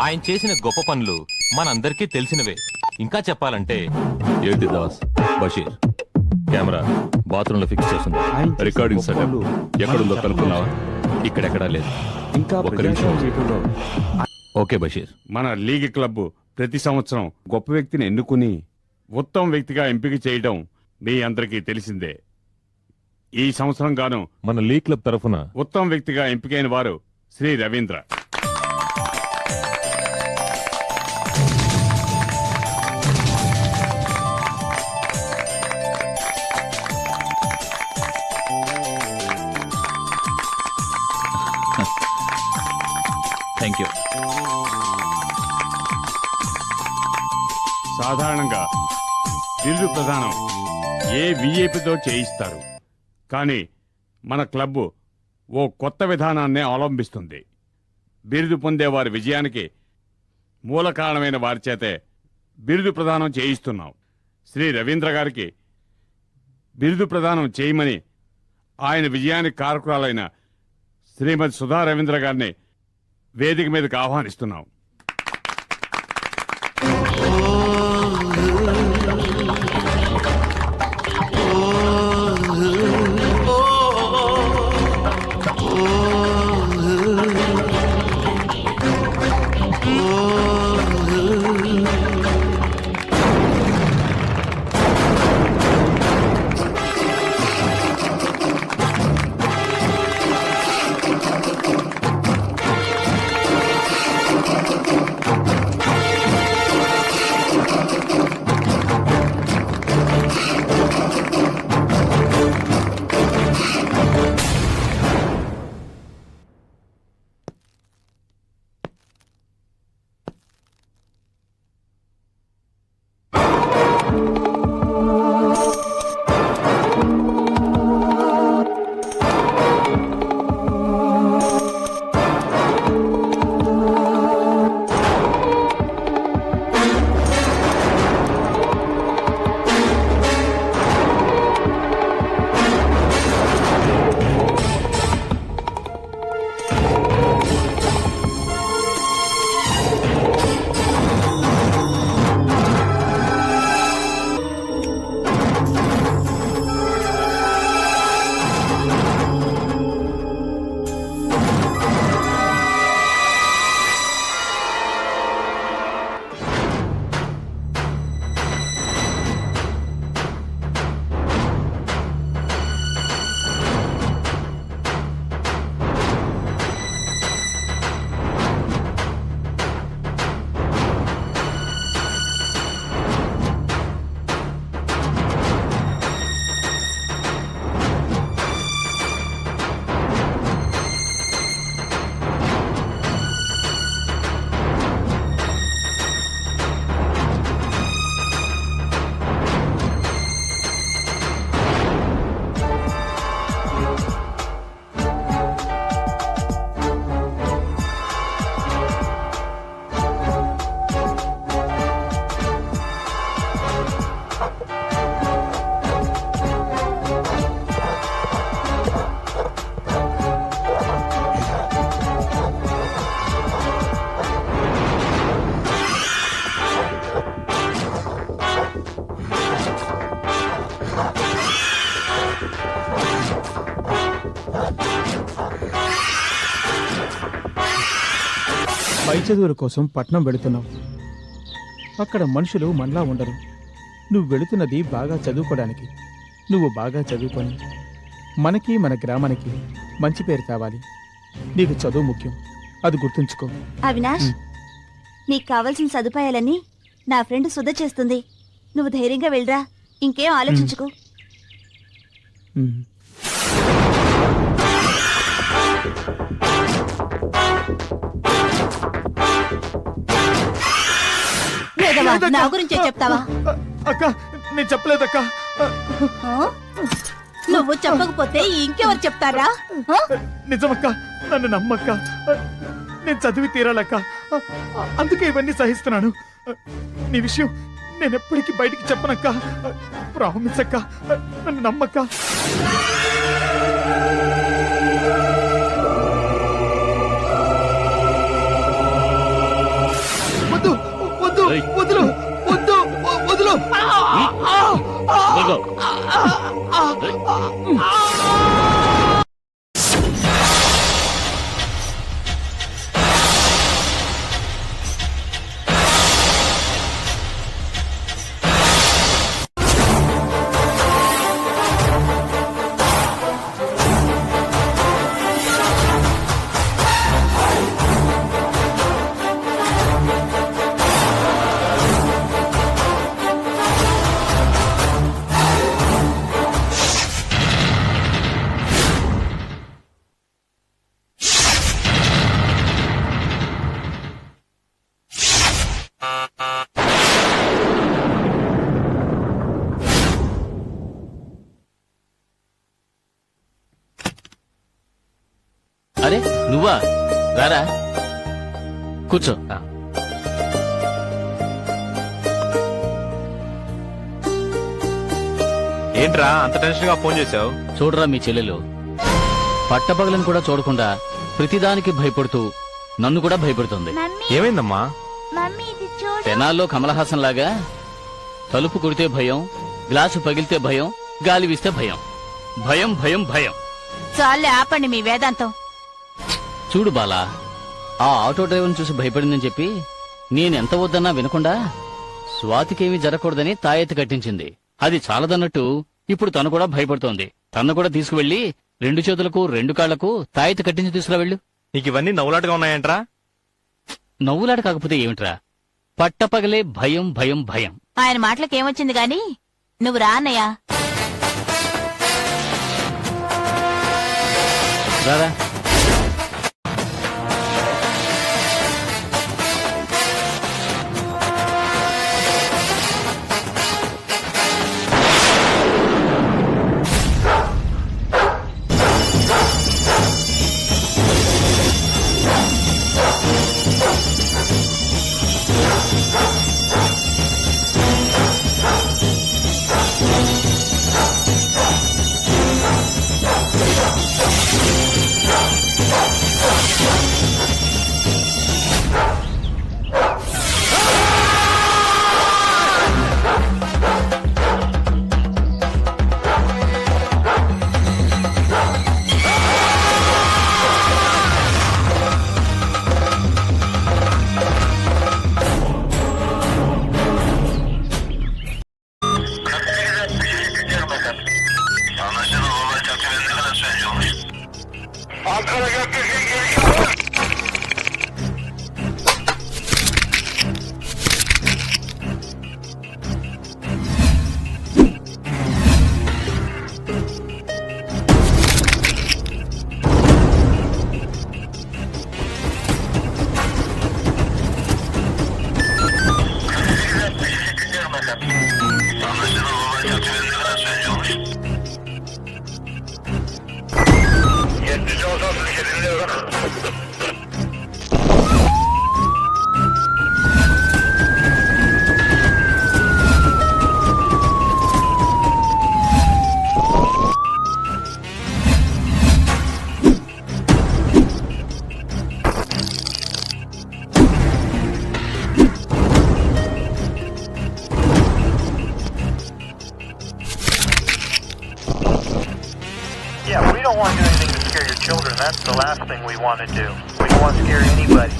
ఆయన చేసిన గొప్ప పనులు మనందరికీ తెలిసినవే. ఇంకా చెప్పాలంటే ఏంటి దాస్? బషీర్ కెమెరా బాత్రూంలో ఫిక్స్ చేసింది. రికార్డింగ్ సెటప్ ఎక్కడుందో కనుక్కున్నావా? ఇక్కడెక్కడా లేదు. ఇంకా ఒక్క నిమిషం. ఓకే బషీర్, మన లీగ్ క్లబ్ ప్రతి సంవత్సరం గొప్ప వ్యక్తిని ఎన్నుకుని ఉత్తమ వ్యక్తిగా ఎంపిక చేయడం మీ అందరికీ తెలిసిందే. ఈ సంవత్సరం గాను మన లీగ్ క్లబ్ తరఫున ఉత్తమ వ్యక్తిగా ఎంపికైన వారు శ్రీ రవీంద్ర. Thank you. సాధారణంగా బిరుదు ప్రదానం ఏ విఐపితో చేయిస్తారు, కానీ మన క్లబ్ ఓ కొత్త విధానాన్నే అవలంబిస్తుంది. బిరుదు పొందే వారి విజయానికి మూల కారణమైన వారి చేతే బిరుదు ప్రదానం చేయిస్తున్నాం. శ్రీ రవీంద్ర గారికి బిరుదు ప్రదానం చేయమని ఆయన విజయానికి కారకురాలైన శ్రీమతి సుధా రవీంద్ర గారిని వేదిక మీదకి ఆహ్వానిస్తున్నాం. పై చదువుల కోసం పట్నం వెళుతున్నావు. అక్కడ మనుషులు మనలా ఉండరు. నువ్వు వెళుతున్నది బాగా చదువుకోవడానికి. నువ్వు బాగా చదువుకొని మనకి మన గ్రామానికి మంచి పేరు కావాలి. నీకు చదువు ముఖ్యం, అది గుర్తుంచుకో. అవినాష్, నీకు కావలసిన సదుపాయాలన్నీ నా ఫ్రెండ్ సుధ చేస్తుంది. నువ్వు ధైర్యంగా వెళ్ళరా, ఇంకేం ఆలోచించుకో. ఉమ్. లేదమ్మా, నా గురించే చెప్తావా? అక్క నేను చెప్పలేదక్క. ఆ? నువ్వు చెప్పకపోతే ఇంకెవరు చెప్తారా? ఆ? నిజమక్క, నన్ను నమ్మక్క. నేను చదివి తీరాలక్క, అందుకే ఇవన్నీ సహిస్తున్నాను. నీ విషయం నేను ఎప్పటికీ బయటికి చెప్పనక్క. ప్రామిస్ అక్క, నన్ను నమ్మక్క. వద్దు వద్దు ఏయ్. వదులు వద్దు వదులు. వదలు. అరే నువ్వా? రారా, కూర్చో. ఏంట్రా అంత టెన్షన్ గా ఫోన్ చేసావు? చూడరా, మీ చెల్లెలు పట్టపగలను కూడా చూడకుండా ప్రతిదానికి భయపడుతూ నన్ను కూడా భయపడుతుంది. ఏమైందమ్మా? పెనాల్లో కమల్ హాసన్ లాగా తలుపు కొడితే భయం, గ్లాసు పగిలితే భయం, గాలి వీస్తే భయం, భయం భయం భయం. చాలే ఆపండి మీ వేదాంతం. చూడు బాలా, ఆ ఆటో డ్రైవర్ని చూసి భయపడిందని చెప్పి నేనెంత వద్దన్నా వినకుండా స్వాతికేమీ జరగకూడదని తాయెత్తి కట్టించింది. అది చాలదన్నట్టు ఇప్పుడు తను కూడా భయపడుతోంది. తను కూడా తీసుకువెళ్లి 2 చేతులకు 2 కాళ్లకు తాయెత్తి కట్టించి తీసుకురా వెళ్ళు. నీకు ఇవన్నీ నవ్వులాటగా ఉన్నాయంట్రా? నవ్వులాట కాకపోతే ఏమిట్రా, పట్టపగలే భయం భయం భయం. ఆయన మాటలకేమొచ్చింది గాని నువ్వు రా అన్నయ్యా. రారా. Yeah, we don't want to do anything to scare your children. That's the last thing we want to do. We don't want to scare anybody.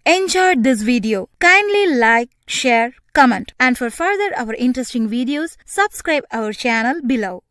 enjoyed this video, kindly like, share, comment, and for further our interesting videos, subscribe our channel below.